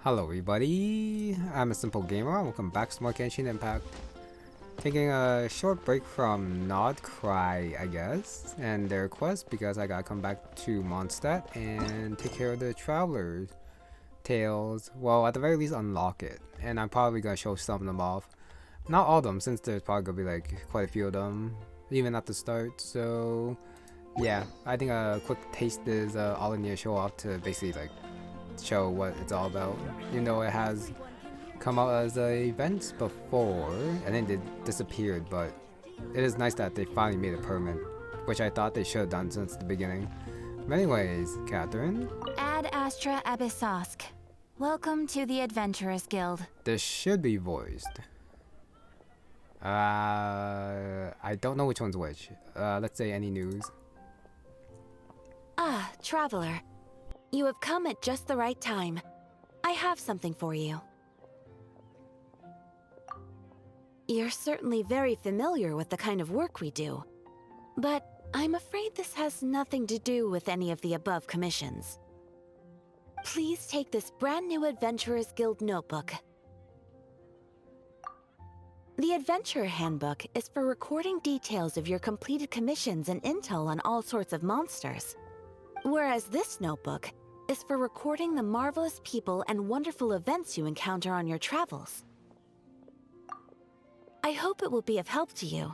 Hello everybody, I'm a simple gamer. Welcome back to more Genshin Impact. Taking a short break from Nod Cry, I guess, and their quest because I gotta come back to Mondstadt and take care of the Traveler's Tales. Well, at the very least unlock it, and I'm probably gonna show some of them off. Not all of them, since there's probably gonna be like quite a few of them, even at the start, so yeah, I think a quick taste is all I need to show off to basically like show what it's all about. Even though it has come out as events before and then it disappeared, but it is nice that they finally made it permanent, which I thought they should have done since the beginning. But anyways, Catherine. Ad Astra Abyssosk. Welcome to the Adventurers Guild. This should be voiced. I don't know which one's which. Let's say any news. Ah, Traveler. You have come at just the right time. I have something for you. You're certainly very familiar with the kind of work we do, but I'm afraid this has nothing to do with any of the above commissions. Please take this brand new Adventurers Guild notebook. The Adventurer Handbook is for recording details of your completed commissions and intel on all sorts of monsters, whereas this notebook is for recording the marvelous people and wonderful events you encounter on your travels. I hope it will be of help to you.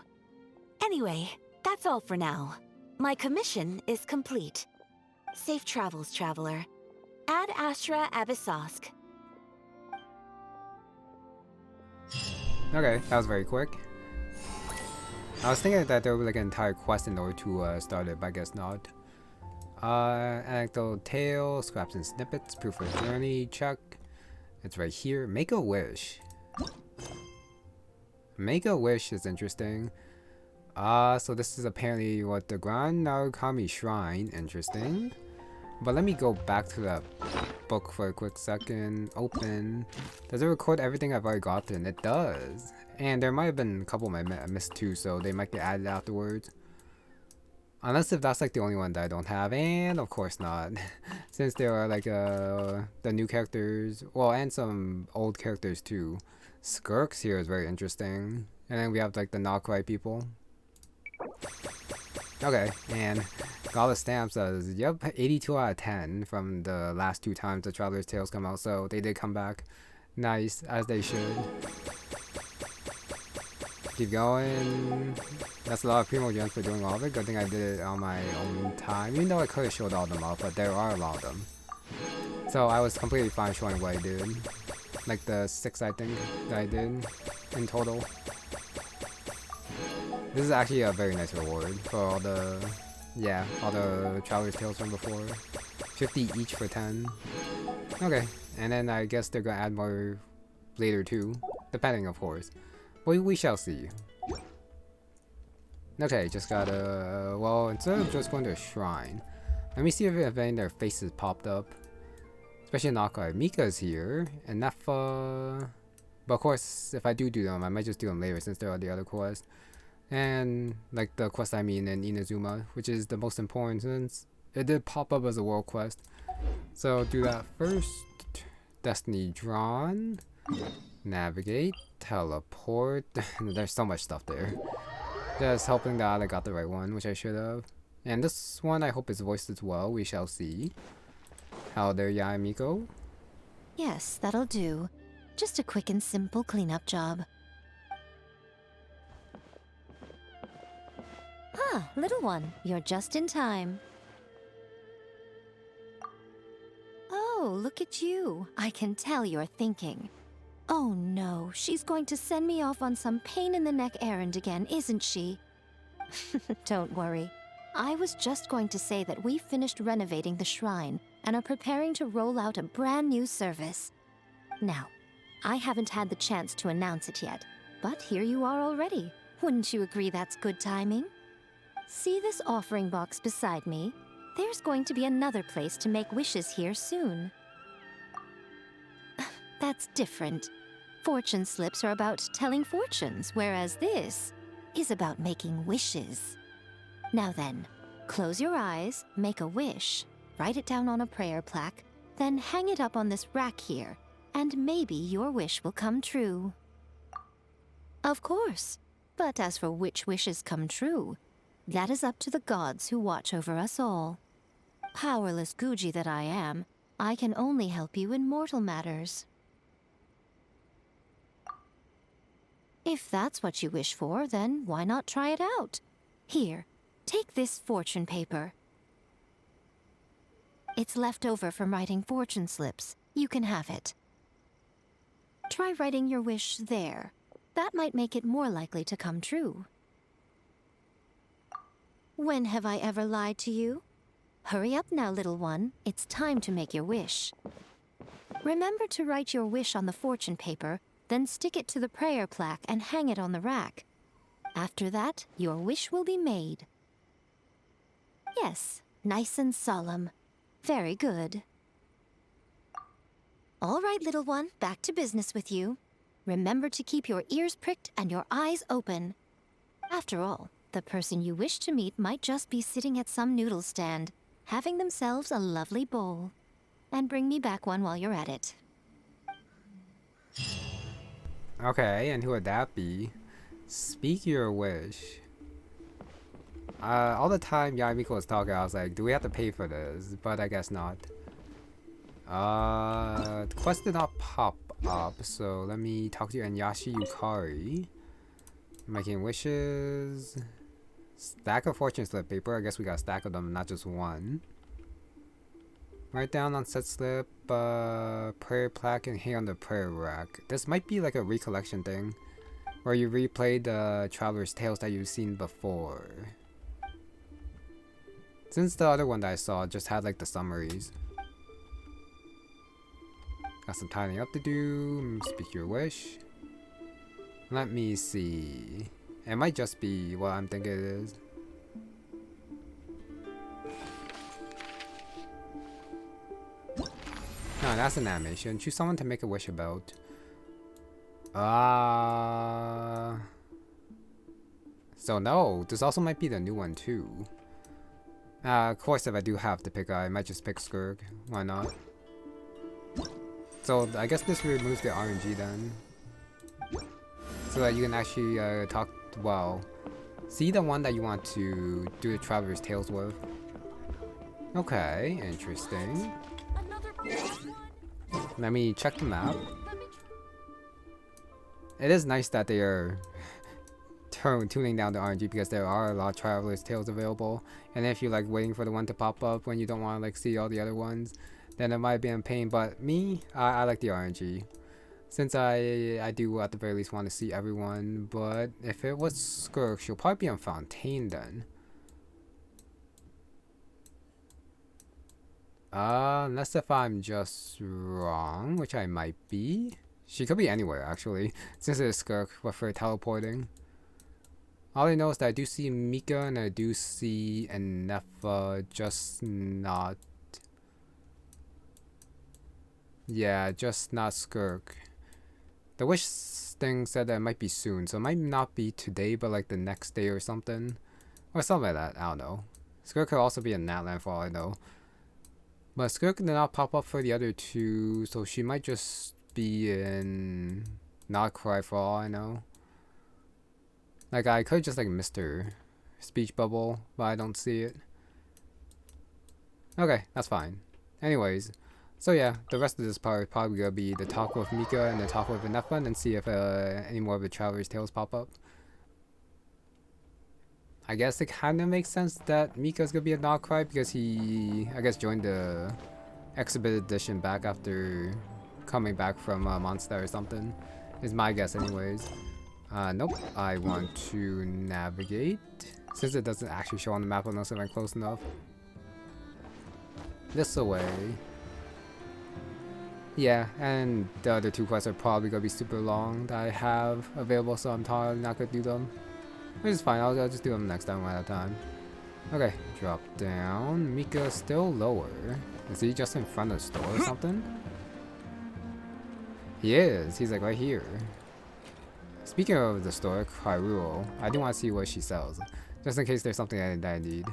Anyway, that's all for now. My commission is complete. Safe travels, Traveler. Ad Astra Abyssosk. Okay, that was very quick. I was thinking that there would be like an entire quest in order to start it, but I guess not. Anecdote tale, scraps and snippets, proof of journey, check. It's right here. Make a wish. Make a wish is interesting. So this is apparently what the Grand Narukami Shrine. Interesting. But let me go back to that book for a quick second. Open. Does it record everything I've already gotten? It does. And there might have been a couple I missed too, so they might get added afterwards. Unless if that's like the only one that I don't have, and of course not. Since there are like the new characters, well, and some old characters too. Skirks here is very interesting. And then we have like the not right people. Okay, and got the stamp says, yep, 82 out of 10 from the last two times the Traveler's Tales come out, so they did come back. Nice, as they should. Keep going. That's a lot of primo gems for doing all of it. Good thing I did it on my own time. Even though I could have showed all of them off, but there are a lot of them. So I was completely fine showing what I did. Like the 6 I think that I did in total. This is actually a very nice reward for all the, all the Traveler's Tales from before. 50 each for 10. Okay, and then I guess they're gonna add more later too. Depending of course. We shall see. Okay, just gotta, well, instead of just going to a shrine, let me see if any of their faces popped up. Especially Nakai. Mika's here, and Ineffa. But of course, if I do them, I might just do them later since there are the other quests. And, like, the quest I mean in Inazuma, which is the most important since it did pop up as a world quest. So, do that first. Destiny Drawn. Navigate. Teleport. There's so much stuff there. Just hoping that I got the right one, which I should have. And this one I hope is voiced as well. We shall see. How there, Yai Miko? Yes, that'll do. Just a quick and simple cleanup job. Ah, little one, you're just in time. Oh, look at you. I can tell you're thinking. Oh no, she's going to send me off on some pain-in-the-neck errand again, isn't she? Don't worry. I was just going to say that we finished renovating the shrine and are preparing to roll out a brand new service. Now, I haven't had the chance to announce it yet, but here you are already. Wouldn't you agree that's good timing? See this offering box beside me? There's going to be another place to make wishes here soon. That's different. Fortune slips are about telling fortunes, whereas this is about making wishes. Now then, close your eyes, make a wish, write it down on a prayer plaque, then hang it up on this rack here. and maybe your wish will come true. Of course. But as for which wishes come true, that is up to the gods who watch over us all. Powerless Guji that I am, I can only help you in mortal matters. If that's what you wish for, then why not try it out? Here, take this fortune paper. It's left over from writing fortune slips. You can have it. Try writing your wish there. That might make it more likely to come true. When have I ever lied to you? Hurry up now, little one. It's time to make your wish. Remember to write your wish on the fortune paper, then stick it to the prayer plaque and hang it on the rack. After that, your wish will be made. Yes, nice and solemn. Very good. All right, little one, back to business with you. Remember to keep your ears pricked and your eyes open. After all, the person you wish to meet might just be sitting at some noodle stand, having themselves a lovely bowl. And bring me back one while you're at it. Okay, and who would that be? Speak your wish. All the time Mika was talking, I was like, do we have to pay for this? But I guess not. The quest did not pop up, so let me talk to you and Yashi Yukari. Making wishes. Stack of fortune slip paper. I guess we got a stack of them, not just one. Write down on set slip, prayer plaque, and hang on the prayer rack. This might be like a recollection thing, where you replay the Traveler's Tales that you've seen before. Since the other one that I saw just had like the summaries. Got some tidying up to do. Speak your wish. Let me see. It might just be what I'm thinking it is. No, that's an animation. Choose someone to make a wish about. So no, this also might be the new one too. Of course, if I do have to pick, I might just pick Skirk. Why not? So I guess this removes the RNG then, so that you can actually see the one that you want to do the Traveler's Tales with. Okay, interesting. Let me check the map. It is nice that they are tuning down the RNG because there are a lot of Traveler's Tales available, and if you're like waiting for the one to pop up when you don't want to like see all the other ones, then it might be in pain. But me, I like the RNG, since I do at the very least want to see everyone. But if it was Skirk, she'll probably be on Fontaine then. Unless if I'm just wrong, which I might be. She could be anywhere actually, since it is Skirk with her teleporting. All I know is that I do see Mika and I do see Ineffa, just not... Yeah, just not Skirk. The wish thing said that it might be soon, so it might not be today, but like the next day or something. Or something like that, I don't know. Skirk could also be in Natland for all I know. But Skirk did not pop up for the other two, so she might just be in Not Cry for all I know. Like, I could just like missed her speech bubble, but I don't see it. Okay, that's fine. Anyways, so yeah, the rest of this part is probably gonna be the talk with Mika and the talk with Ineffa, and then see if any more of the Traveler's Tales pop up. I guess it kind of makes sense that Mika's gonna be a Not Cry because he, I guess, joined the exhibit edition back after coming back from Monster or something. Is my guess anyways. Nope, I want to navigate. Since it doesn't actually show on the map unless I'm close enough. This away. Yeah, and the other two quests are probably gonna be super long that I have available, so I'm probably not gonna do them. Which is fine, I'll just do them next time one at a time. Okay, drop down. Mika's still lower. Is he just in front of the store or something? He is, he's like right here. Speaking of the store, Hyrule, I do want to see what she sells, just in case there's something that I need.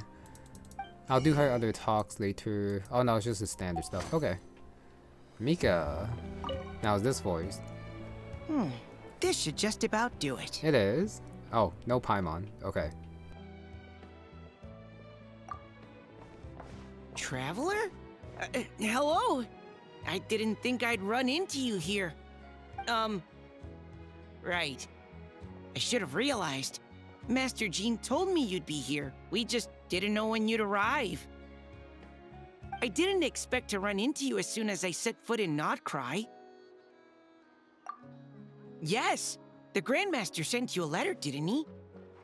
I'll do her other talks later. Oh no, it's just the standard stuff. Okay. Mika. Now is this voice? This should just about do it. It is. Oh, no Paimon. Okay. Traveler? Hello? I didn't think I'd run into you here. Right. I should have realized. Master Jean told me you'd be here. We just didn't know when you'd arrive. I didn't expect to run into you as soon as I set foot in Nodcry. Yes, the Grandmaster sent you a letter, didn't he?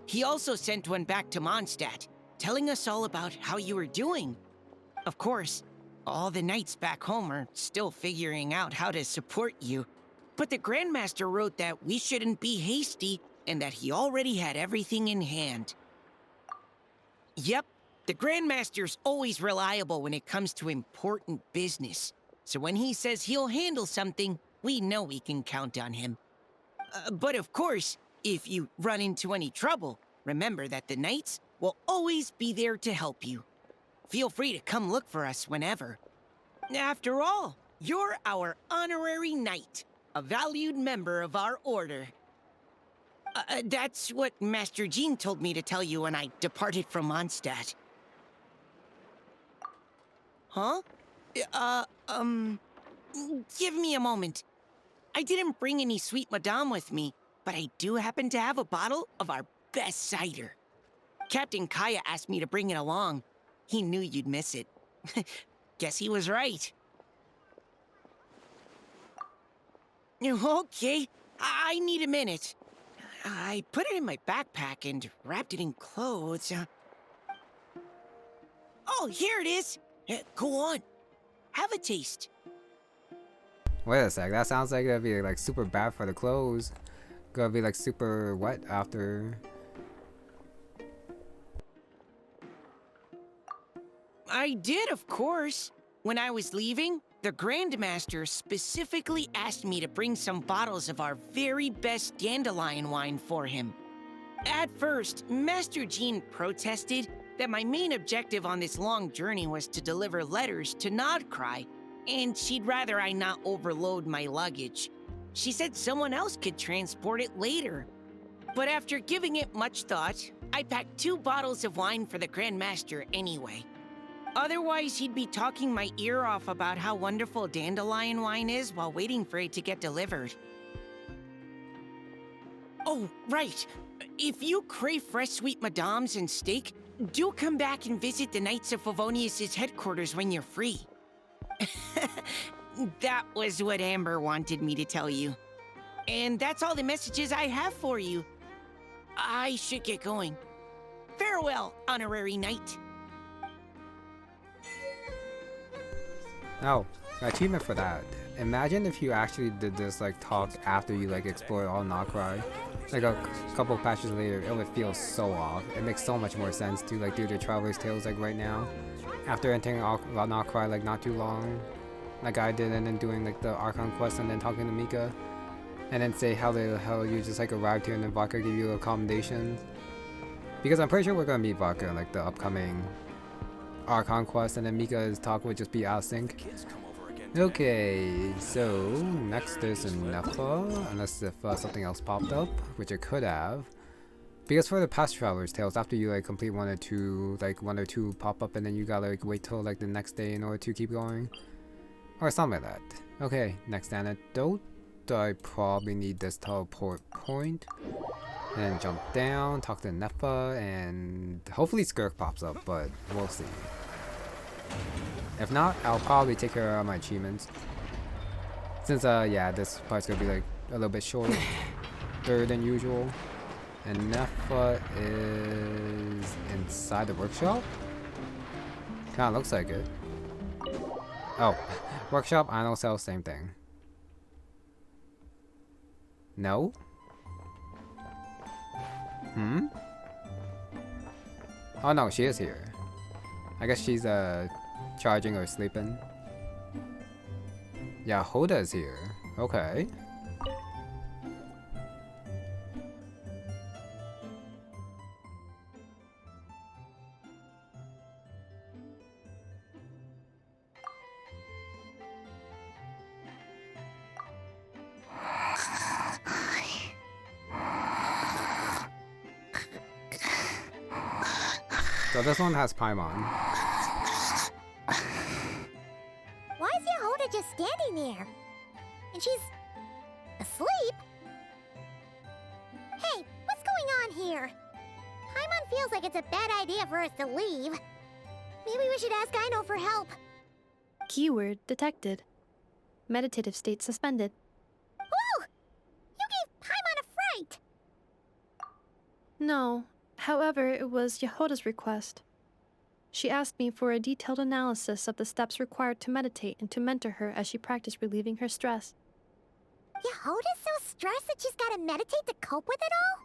He also sent one back to Mondstadt, telling us all about how you were doing. Of course, all the knights back home are still figuring out how to support you. But the Grandmaster wrote that we shouldn't be hasty and that he already had everything in hand. Yep, the Grandmaster's always reliable when it comes to important business. So when he says he'll handle something, we know we can count on him. But of course, if you run into any trouble, remember that the knights will always be there to help you. Feel free to come look for us whenever. After all, you're our honorary knight, a valued member of our order. That's what Master Jean told me to tell you when I departed from Mondstadt. Huh? Give me a moment. I didn't bring any sweet madame with me, but I do happen to have a bottle of our best cider. Captain Kaya asked me to bring it along. He knew you'd miss it. Guess he was right. Okay, I need a minute. I put it in my backpack and wrapped it in clothes. Oh, here it is. Go on. Have a taste. Wait a sec. That sounds like it'd be like super bad for the clothes. Gonna be like super wet after. I did, of course. When I was leaving, the Grandmaster specifically asked me to bring some bottles of our very best dandelion wine for him. At first, Master Jean protested that my main objective on this long journey was to deliver letters to Nodcry, and she'd rather I not overload my luggage. She said someone else could transport it later. But after giving it much thought, I packed 2 bottles of wine for the Grandmaster anyway. Otherwise, he'd be talking my ear off about how wonderful dandelion wine is while waiting for it to get delivered. Oh, right. If you crave fresh sweet madames and steak, do come back and visit the Knights of Favonius' headquarters when you're free. That was what Amber wanted me to tell you. And that's all the messages I have for you. I should get going. Farewell, honorary knight. Oh, achievement for that. Imagine if you actually did this like talk after you like explore all Nodcry. Like a couple patches later, it would feel so off. It makes so much more sense to like do the Traveler's Tales like right now. After entering Nodcry like not too long, like I did, and then doing like the Archon quest and then talking to Mika. And then say how the hell you just like arrived here and then Vodka gave you accommodations. Because I'm pretty sure we're gonna meet Vodka in like the upcoming Archon quest, and then Mika's talk would just be out of sync. Okay, so next is Ineffa, unless if something else popped up, which it could have. Because for the past Traveler's Tales, after you like complete one or two pop up, and then you gotta like wait till like the next day in order to keep going, or something like that. Okay, next anecdote. I probably need this teleport point. And then jump down, talk to Ineffa, and hopefully Skirk pops up, but we'll see. If not, I'll probably take care of my achievements. Since, yeah, this part's gonna be like a little bit shorter than usual. And Ineffa is inside the workshop? Kinda looks like it. Oh, workshop, I don't sell, same thing. No? Hmm? Oh no, she is here. I guess she's charging or sleeping. Yeah, Hoda is here. Okay. So this one has Paimon. Why is Yehoda just standing there? And she's asleep? Hey, what's going on here? Paimon feels like it's a bad idea for us to leave. Maybe we should ask Aino for help. Keyword detected. Meditative state suspended. Whoa! You gave Paimon a fright! No, however, it was Yehoda's request. She asked me for a detailed analysis of the steps required to meditate and to mentor her as she practiced relieving her stress. Yehoda's so stressed that she's gotta meditate to cope with it all?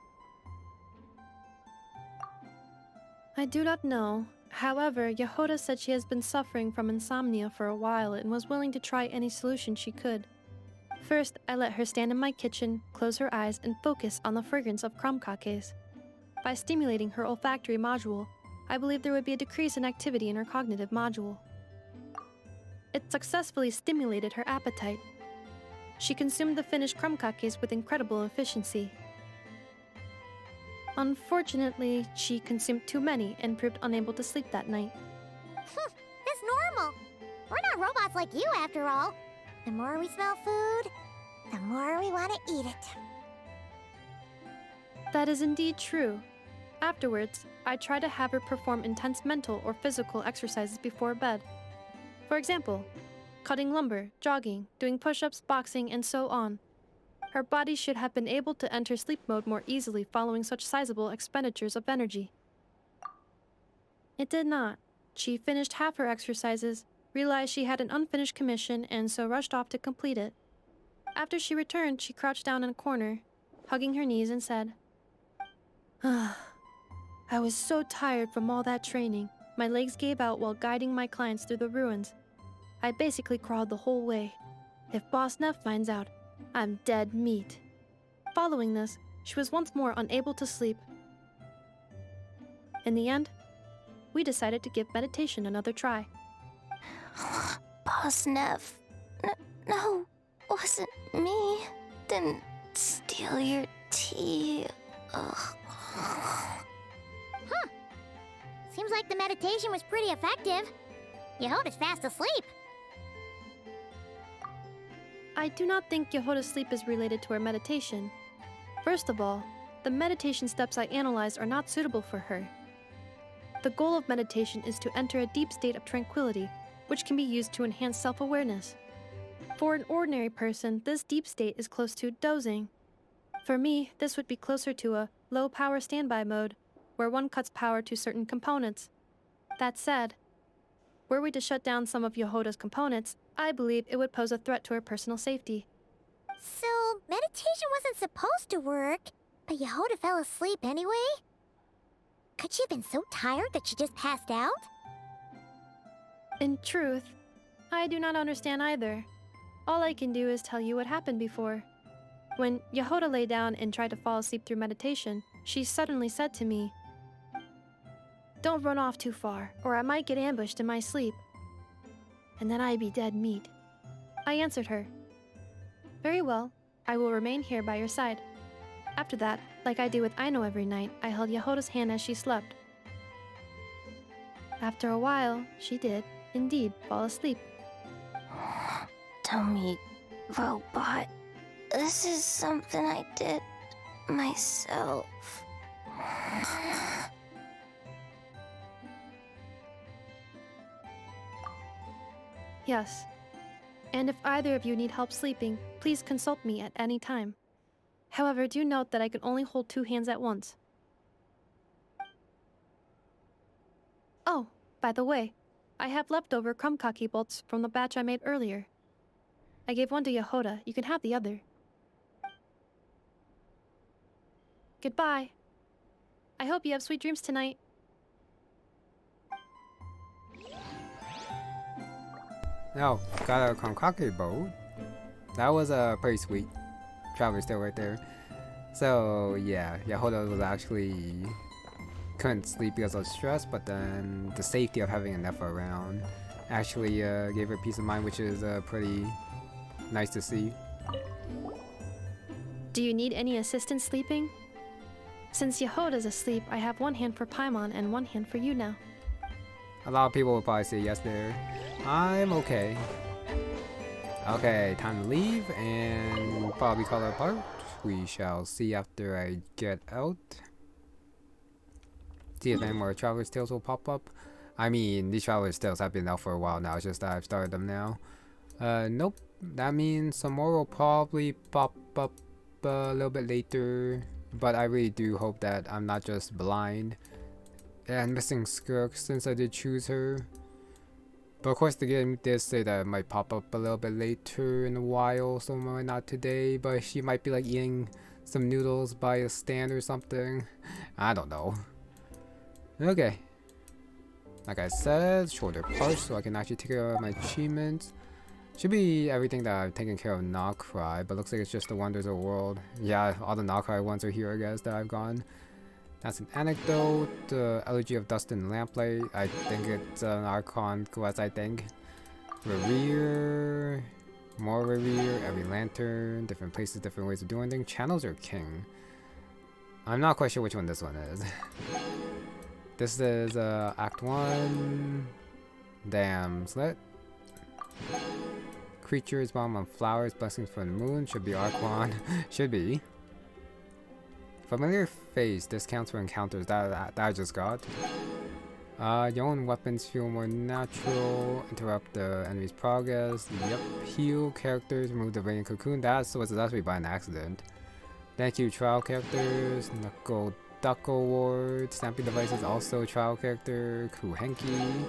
I do not know. However, Yehoda said she has been suffering from insomnia for a while and was willing to try any solution she could. First, I let her stand in my kitchen, close her eyes, and focus on the fragrance of crumcakes. By stimulating her olfactory module, I believe there would be a decrease in activity in her cognitive module. It successfully stimulated her appetite. She consumed the finished crumcakes with incredible efficiency. Unfortunately, she consumed too many and proved unable to sleep that night. That's normal. We're not robots like you, after all. The more we smell food, the more we want to eat it. That is indeed true. Afterwards, I try to have her perform intense mental or physical exercises before bed. For example, cutting lumber, jogging, doing push-ups, boxing, and so on. Her body should have been able to enter sleep mode more easily following such sizable expenditures of energy. It did not. She finished half her exercises, realized she had an unfinished commission, and so rushed off to complete it. After she returned, she crouched down in a corner, hugging her knees, and said, I was so tired from all that training. My legs gave out while guiding my clients through the ruins. I basically crawled the whole way. If Boss Neff finds out, I'm dead meat. Following this, she was once more unable to sleep. In the end, we decided to give meditation another try. Boss Neff. No, wasn't me. Didn't steal your tea. Ugh. Seems like the meditation was pretty effective. Yehoda's fast asleep. I do not think Yehoda's sleep is related to her meditation. First of all, the meditation steps I analyzed are not suitable for her. The goal of meditation is to enter a deep state of tranquility, which can be used to enhance self-awareness. For an ordinary person, this deep state is close to dozing. For me, this would be closer to a low-power standby mode, where one cuts power to certain components. That said, were we to shut down some of Yehoda's components, I believe it would pose a threat to her personal safety. So, meditation wasn't supposed to work, but Yehoda fell asleep anyway? Could she have been so tired that she just passed out? In truth, I do not understand either. All I can do is tell you what happened before. When Yehoda lay down and tried to fall asleep through meditation, she suddenly said to me, "Don't run off too far, or I might get ambushed in my sleep. And then I'd be dead meat." I answered her, "Very well, I will remain here by your side." After that, like I do with Aino every night, I held Yehoda's hand as she slept. After a while, she did, indeed, fall asleep. Dummy robot. This is something I did myself. Yes. And if either of you need help sleeping, please consult me at any time. However, do note that I can only hold 2 hands at once. Oh, by the way, I have leftover crumcake bolts from the batch I made earlier. I gave one to Yehoda. You can have the other. Goodbye. I hope you have sweet dreams tonight. Oh, got a concocted boat. That was pretty sweet. Traveler still right there. So yeah, Yehoda was actually couldn't sleep because of stress, but then the safety of having Ineffa around actually gave her peace of mind, which is pretty nice to see. Do you need any assistance sleeping? Since Yehoda's asleep, I have one hand for Paimon and one hand for you now. A lot of people will probably say yes there. I'm okay. Okay, time to leave and probably call it apart. We shall see after I get out. See if any more Traveler's Tales will pop up. I mean, these Traveler's Tales have been out for a while now, it's just that I've started them now. Nope. That means some more will probably pop up a little bit later. But I really do hope that I'm not just blind and missing Skirk since I did choose her. But of course the game did say that it might pop up a little bit later in a while, so might not today, but she might be like eating some noodles by a stand or something. I don't know. Okay. Like I said, shoulder punch so I can actually take care of my achievements. Should be everything that I've taken care of Nocry, but looks like it's just the Wonders of the World. Yeah, all the Nocry ones are here, I guess, that I've gone. That's an anecdote. Elegy of Dust and Lamplight. I think it's an Archon quest, I think. Reverie. More Reverie. Every Lantern. Different places, different ways of doing things. Channels or King? I'm not quite sure which one this one is. This is Act 1. Damn. Slit. Creatures bomb on flowers, blessings from the moon. Should be Archon. Should be. Familiar face, discounts for encounters. That I just got. Your own weapons feel more natural. Interrupt the enemy's progress. Yep. Heal characters. Remove the radiant cocoon. That's was actually by an accident. Thank you, trial characters. Knuckle Duck Award. Stamping devices also trial character. Kuhenki.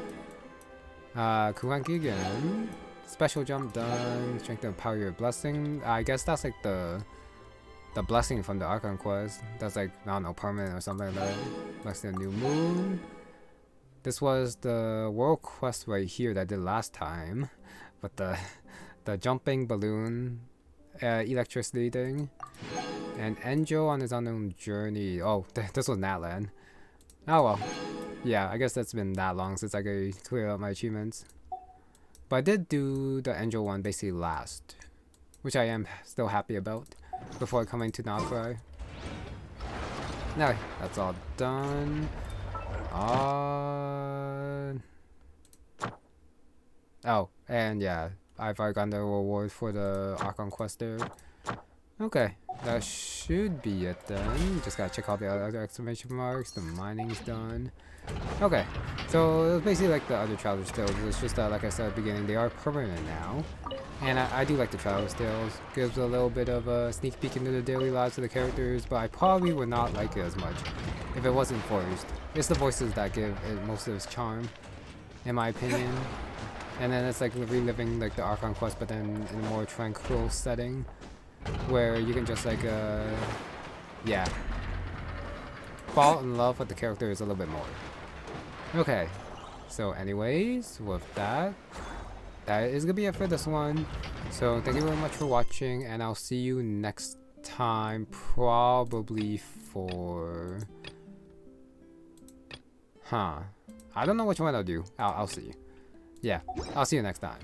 Kuhenki again. Special jump done. Strength and power your blessing. I guess that's like the blessing from the Archon quest. That's like, I don't know, permanent or something like that. Blessing the new moon. This was the world quest right here that I did last time. But the jumping balloon, electricity thing. And Enjo on his unknown journey. Oh, this was Natlan. Oh well. Yeah, I guess that's been that long since I could clear up my achievements. But I did do the Angel one basically last, which I am still happy about, before coming to Nocry. Now, that's all done. Oh, and yeah, I've already gotten the reward for the Archon quest there. Okay, that should be it then. Just gotta check out the other exclamation marks. The mining's done. Okay, so it's basically like the other Traveler's Tales. It's just that, like I said at the beginning, they are permanent now. And I do like the Traveler's Tales. Gives a little bit of a sneak peek into the daily lives of the characters, but I probably would not like it as much if it wasn't voiced. It's the voices that give it most of its charm, in my opinion. And then it's like reliving like the Archon quest, but then in a more tranquil setting, where you can just like, yeah, fall in love with the characters a little bit more. Okay, so anyways, with that is gonna be it for this one. So thank you very much for watching, and I'll see you next time, probably for... I don't know which one I'll do. I'll see. Yeah, I'll see you next time.